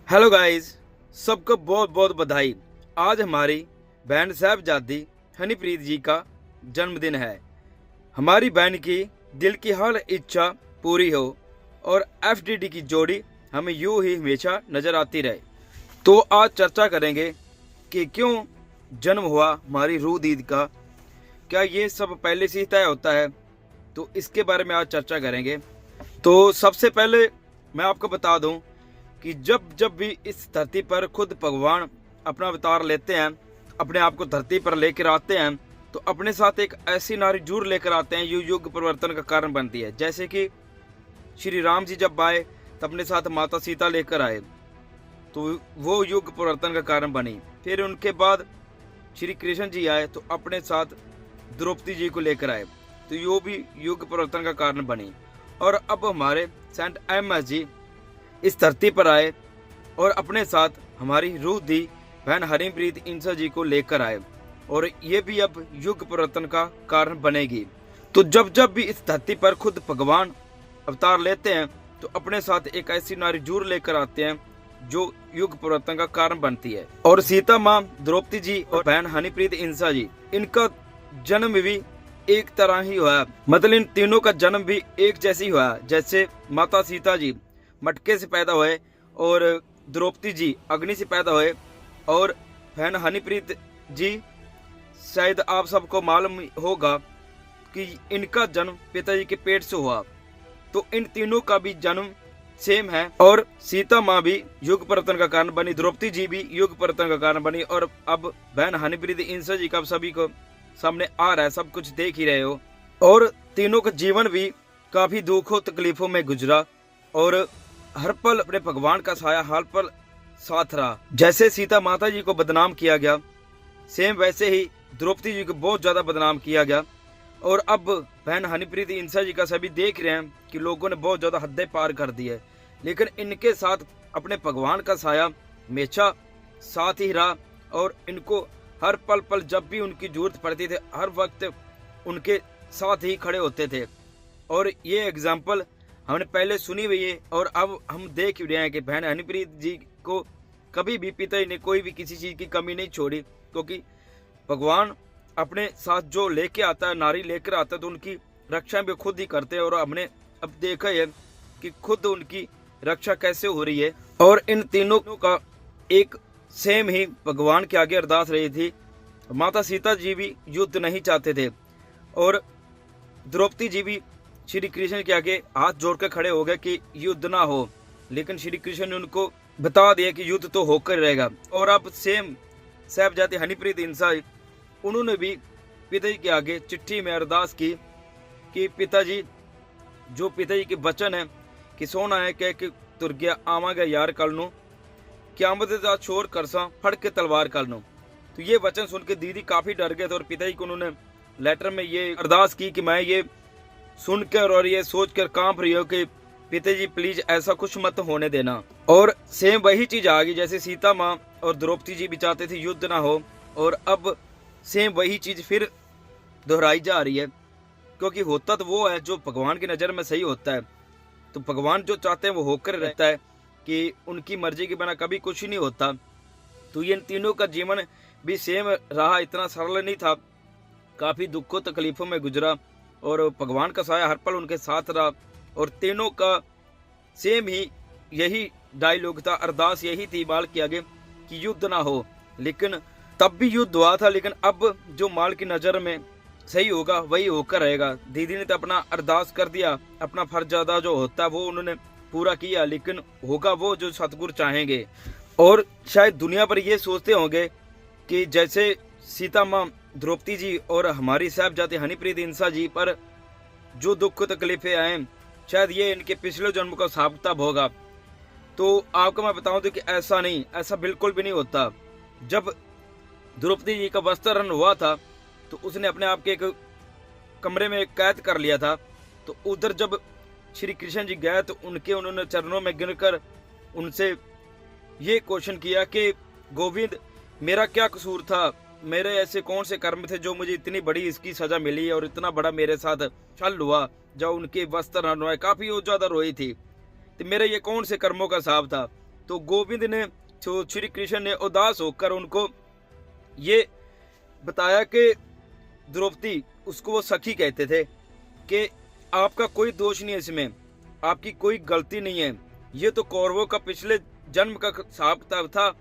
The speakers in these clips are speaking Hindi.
हेलो गाइस, सबको बहुत बहुत बधाई। आज हमारी बहन साहिबजादी हनीप्रीत जी का जन्मदिन है। हमारी बहन की दिल की हर इच्छा पूरी हो और एफडीडी की जोड़ी हमें यूं ही हमेशा नजर आती रहे। तो आज चर्चा करेंगे कि क्यों जन्म हुआ हमारी रूह दीद का। क्या ये सब पहले से ही तय होता है? तो इसके बारे में आज चर्चा करेंगे। तो सबसे पहले मैं आपको बता दूं कि जब जब भी इस धरती पर खुद भगवान अपना अवतार लेते हैं, अपने आप को धरती पर लेकर आते हैं, तो अपने साथ एक ऐसी नारी जरूर लेकर आते हैं जो युग परिवर्तन का कारण बनती है। जैसे कि श्री राम जी जब आए तो अपने साथ माता सीता लेकर आए, तो वो युग परिवर्तन का कारण बनी। फिर उनके बाद श्री कृष्ण जी आए तो अपने साथ द्रौपदी जी को लेकर आए, तो यो भी युग परिवर्तन का कारण बनी। और अब हमारे सेंट एमएस जी इस धरती पर आए और अपने साथ हमारी रूह दी बहन हनीप्रीत इंसा जी को लेकर आए, और ये भी अब युग परिवर्तन का कारण बनेगी। तो जब जब भी इस धरती पर खुद भगवान अवतार लेते हैं तो अपने साथ एक ऐसी नारी जरूर लेकर आते हैं जो युग परिवर्तन का कारण बनती है। और सीता माँ, द्रौपदी जी और बहन हनीप्रीत इंसा जी, इनका जन्म भी एक तरह ही हुआ। मतलब इन तीनों का जन्म भी एक जैसे ही हुआ। जैसे माता सीता जी मटके से पैदा हुए और द्रौपदी जी अग्नि से पैदा हुए, और बहन हनीप्रीत जी शायद आप सबको मालूम होगा कि इनका जन्म पिताजी के पेट से हुआ। तो इन तीनों का भी जन्म सेम है। और सीता माँ भी युग परिवर्तन का कारण बनी, द्रौपदी जी भी युग परिवर्तन का कारण बनी, और अब बहन हनीप्रीत इंसा जी का सभी को सामने आ रहा है, सब कुछ देख ही रहे हो। और तीनों का जीवन भी काफी दुखों तकलीफों में गुजरा और हर पल अपने भगवान का साया हर पल साथ रहा। जैसे सीता माता जी को बदनाम किया गया, सेम वैसे ही द्रौपदी जी को बहुत ज्यादा बदनाम किया गया। और अब बहन हनीप्रीत इंसा जी का सभी देख रहे हैं कि लोगों ने बहुत ज्यादा हदें पार कर दी है, लेकिन इनके साथ अपने भगवान का साया हमेशा साथ ही रहा। और इनको हर पल पल जब भी उनकी जरूरत पड़ती थी, हर वक्त उनके साथ ही खड़े होते थे। और ये एग्जाम्पल हमने पहले सुनी हुई है, और अब हम देख रहे हैं कि बहन हनीप्रीत जी को कभी भी पिता ने कोई भी किसी चीज की कमी नहीं छोड़ी, क्योंकि भगवान अपने साथ जो लेके आता है, नारी लेकर आता है, तो उनकी रक्षा भी खुद ही करते हैं। और हमने अब देखा है कि खुद उनकी रक्षा कैसे हो रही है। और इन तीनों का एक सेम ही भगवान के आगे अरदास रही थी। माता सीता जी भी युद्ध नहीं चाहते थे, और द्रौपदी जी भी श्री कृष्ण के आगे हाथ जोड़कर खड़े हो गए कि युद्ध ना हो, लेकिन श्री कृष्ण ने उनको बता दिया कि युद्ध तो होकर रहेगा। और अब सेम साहिबजादी हनीप्रीत इंसा, उन्होंने भी पिताजी के आगे चिट्ठी में अरदास की कि पिताजी, जो पिताजी के वचन है कि सोना है कह के तुर गया आवांगे यार कल नू, क़यामत दा छोर करसा फड़ के तलवार कल नू। तो ये वचन सुन के दीदी काफी डर गए थे, और पिताजी को उन्होंने लेटर में ये अरदास की कि मैं ये सुनकर और ये सोचकर कांप रही हो कि पिताजी प्लीज ऐसा कुछ मत होने देना। और सेम वही चीज आ गई, जैसे सीता माँ और द्रौपदी जी भी चाहते थे युद्ध ना हो, और अब सेम वही चीज फिर दोहराई जा रही है। क्योंकि होता तो वो है जो भगवान की नजर में सही होता है, तो भगवान जो चाहते हैं वो होकर रहता है, कि उनकी मर्जी के बिना कभी कुछ नहीं होता। तो इन तीनों का जीवन भी सेम रहा, इतना सरल नहीं था, काफी दुखों तकलीफों में गुजरा, और भगवान का साया हर पल उनके साथ रहा। और तीनों का सेम ही यही डायलॉग था, अरदास यही थी माल के आगे कि युद्ध ना हो। लेकिन तब भी युद्ध हुआ था, लेकिन अब जो माल की नजर में सही होगा वही होकर रहेगा। दीदी ने तो अपना अरदास कर दिया, अपना फर्ज अदा जो होता है वो उन्होंने पूरा किया, लेकिन होगा वो जो सतगुरु चाहेंगे। और शायद दुनिया पर ये सोचते होंगे कि जैसे सीता माँ, द्रौपदी जी और हमारी साहिबजादी हनीप्रीत इंसा जी पर जो दुख तकलीफें आए, शायद ये इनके पिछले जन्म का हिसाब किताब होगा। तो आपको मैं बताऊं तो कि ऐसा नहीं, ऐसा बिल्कुल भी नहीं होता। जब द्रौपदी जी का वस्त्रहरण हुआ था तो उसने अपने आप के एक कमरे में कैद कर लिया था। तो उधर जब श्री कृष्ण जी गए तो उन्होंने चरणों में गिरकर उनसे ये क्वेश्चन किया कि गोविंद, मेरा क्या कसूर था, मेरे ऐसे कौन से कर्म थे जो मुझे इतनी बड़ी इसकी सजा मिली और इतना बड़ा मेरे साथ छल हुआ। जब उनके वस्त्र हरण हुए, काफी वो ज्यादा रोई थी, तो मेरे ये कौन से कर्मों का हिसाब था। तो गोविंद ने, तो श्री कृष्ण ने उदास होकर उनको ये बताया कि द्रौपदी, उसको वो सखी कहते थे, कि आपका कोई दोष नहीं है इसमें, आपकी कोई गलती नहीं है, ये तो कौरवों का पिछले जन्म का हिसाब किताब था,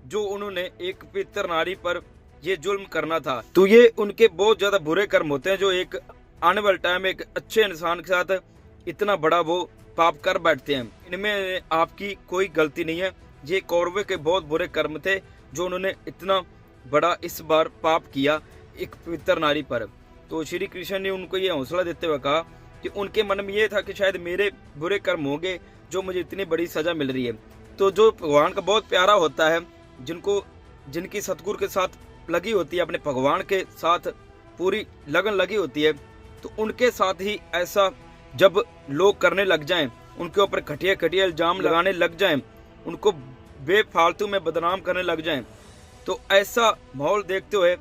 जो उन्होंने एक पवित्र नारी पर ये जुल्म करना था। तो ये उनके बहुत ज्यादा बुरे कर्म होते हैं, जो एक आने वाले टाइम में एक अच्छे इंसान के साथ इतना बड़ा वो पाप कर बैठते हैं। इनमें आपकी कोई गलती नहीं है, ये कौरवों के बहुत बुरे कर्म थे, जो उन्होंने इतना बड़ा इस बार पाप किया एक पवित्र नारी पर। तो श्री कृष्ण ने उनको ये हौसला देते हुए कहा कि उनके मन में ये था कि शायद मेरे बुरे कर्म होंगे, जो मुझे इतनी बड़ी सजा मिल रही है। तो जो भगवान का बहुत प्यारा होता है, जिनकी सतगुरु के साथ लगी होती है, अपने भगवान के साथ पूरी लगन लगी होती है, तो उनके साथ ही ऐसा जब लोग करने लग जाएं, उनके ऊपर घटिया घटिया इल्जाम लगाने लग जाएं, उनको बेफालतू में बदनाम करने लग जाएं, तो ऐसा माहौल देखते हुए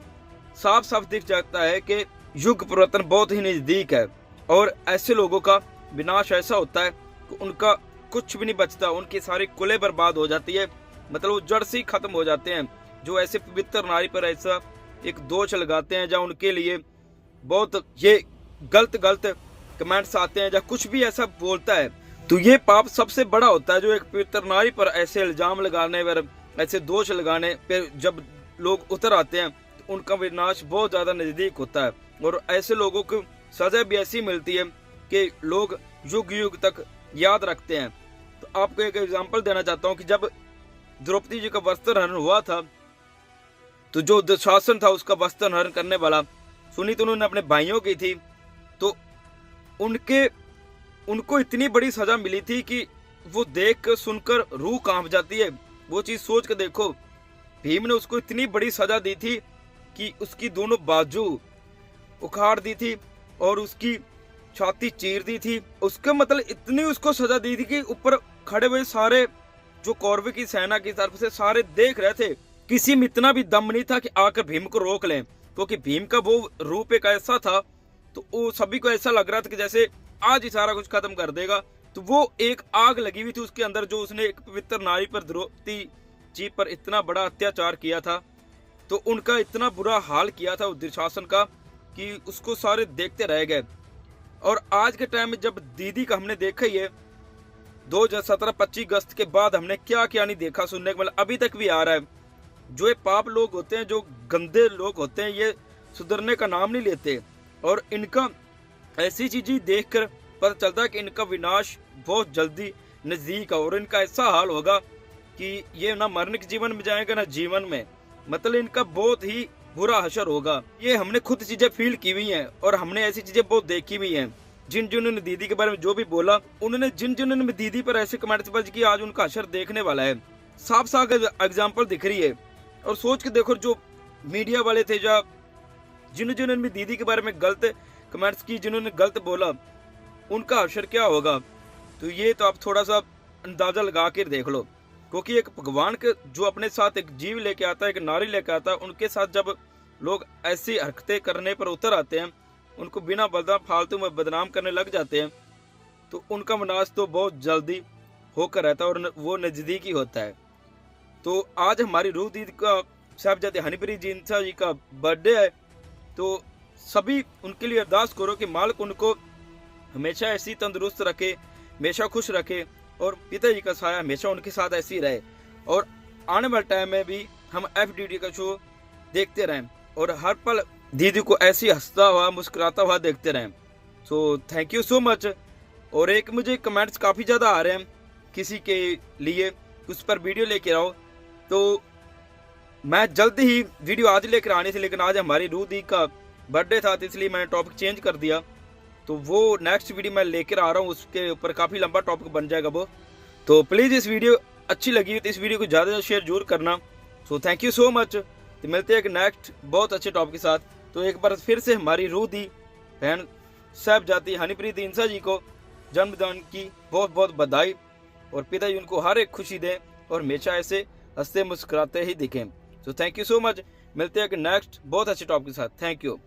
साफ साफ दिख जाता है कि युग परिवर्तन बहुत ही नजदीक है, और ऐसे लोगों का विनाश ऐसा होता है कि उनका कुछ भी नहीं बचता, उनकी सारी कुलें बर्बाद हो जाती है, मतलब वो जड़ से ही खत्म हो जाते हैं। जो ऐसे पवित्र नारी पर ऐसा एक दोष लगाते हैं, या उनके लिए बहुत ये गलत कमेंट्स आते हैं, या कुछ भी ऐसा बोलता है, तो ये पाप सबसे बड़ा होता है, जो एक पवित्र नारी पर ऐसे इल्जाम लगाने पर, ऐसे दोष लगाने पर जब लोग उतर आते हैं, तो उनका विनाश बहुत ज्यादा नजदीक होता है। और ऐसे लोगों को सजा भी ऐसी मिलती है कि लोग युग युग तक याद रखते हैं। तो आपको एक एग्जांपल देना चाहता हूँ कि जब द्रौपदी जी का वस्त्र हरण हुआ था, तो जो दुशासन था उसका वस्त्र हरण करने वाला, सुनी तो उन्होंने अपने भाइयों की थी, तो उनको इतनी बड़ी सजा मिली थी कि वो देख कर सुनकर रूह कांप जाती है। वो चीज सोच कर देखो, भीम ने उसको इतनी बड़ी सजा दी थी कि उसकी दोनों बाजू उखाड़ दी थी और उसकी छाती चीर दी थी। उसका मतलब इतनी उसको सजा दी थी कि ऊपर खड़े हुए सारे जो कौरव की सेना की तरफ से सारे देख रहे थे, किसी में इतना भी दम नहीं था कि आकर भीम को रोक लें, क्योंकि भीम का वो रूप एक ऐसा था, तो वो सभी को ऐसा लग रहा था कि जैसे आज ही सारा कुछ खत्म कर देगा। तो वो एक आग लगी हुई थी उसके अंदर, जो उसने एक पवित्र नारी पर, द्रौपदी जी पर इतना बड़ा अत्याचार किया था, तो उनका इतना बुरा हाल किया था दुशासन का कि उसको सारे देखते रह गए। और आज के टाइम में जब दीदी का हमने देखा ही है, 2017-25 अगस्त के बाद हमने क्या क्या नहीं देखा, सुनने को मतलब अभी तक भी आ रहा है। जो ये पाप लोग होते हैं, जो गंदे लोग होते हैं, ये सुधरने का नाम नहीं लेते, और इनका ऐसी चीजें देखकर पता चलता है कि इनका विनाश बहुत जल्दी नजदीक है, और इनका ऐसा हाल होगा कि ये ना मरने के जीवन में जाएगा ना जीवन में, मतलब इनका बहुत ही बुरा हशर होगा। ये हमने खुद चीजें फील की हुई हैं, और हमने ऐसी चीजें बहुत देखी हुई हैं। जिन्होंने दीदी के बारे में जो भी बोला, उन्होंने जिन्होंने दीदी पर ऐसे कमेंट्स बज किया, आज उनका हशर देखने वाला है। साफ साफ एग्जाम्पल दिख रही है। और सोच के देखो, जो मीडिया वाले थे, या जिन्होंने दीदी के बारे में गलत कमेंट्स की, जिन्होंने गलत बोला, उनका हशर क्या होगा। तो ये तो आप थोड़ा सा अंदाजा लगा कर देख लो, क्योंकि एक भगवान के जो अपने साथ एक जीव लेके आता है, एक नारी लेके आता है, उनके साथ जब लोग ऐसी हरकतें करने पर उतर आते हैं, उनको बिना बदनाम फालतू में बदनाम करने लग जाते हैं, तो उनका विनाश तो बहुत जल्दी होकर रहता है, और वो नजदीकी होता है। तो आज हमारी रूह दीदी का, साहिबजादे हनीप्रीत जिंसा जी का बर्थडे है, तो सभी उनके लिए अरदास करो कि मालिक उनको हमेशा ऐसी तंदुरुस्त रखे, हमेशा खुश रखे, और पिताजी का साया हमेशा उनके साथ ऐसी रहे, और आने वाले टाइम में भी हम FDD का शो देखते रहें, और हर पल दीदी को ऐसी हंसता हुआ मुस्कुराता हुआ देखते रहें। So thank you so much. और एक मुझे कमेंट्स काफ़ी ज़्यादा आ रहे हैं किसी के लिए, उस पर वीडियो लेके आओ, तो मैं जल्द ही वीडियो आज लेकर आनी थी, लेकिन आज हमारी रूह दी का बर्थडे था, तो इसलिए मैंने टॉपिक चेंज कर दिया। तो वो नेक्स्ट वीडियो मैं लेकर आ रहा हूँ, उसके ऊपर काफ़ी लंबा टॉपिक बन जाएगा वो। तो प्लीज़ इस वीडियो अच्छी लगी तो इस वीडियो को ज़्यादा से ज़्यादा शेयर जरूर करना। So thank you so much. तो मिलते हैं एक नेक्स्ट बहुत अच्छे टॉपिक के साथ। तो एक बार फिर से हमारी रूह दी बहन साहिबजादी हनीप्रीत जिंसा जी को जन्मदिन की बहुत बहुत बधाई, और पिताजी उनको हर एक खुशी दें और हमेशा ऐसे हंसते मुस्कुराते ही दिखें। So thank you so much. मिलते हैं एक नेक्स्ट बहुत अच्छे टॉपिक के साथ। Thank you.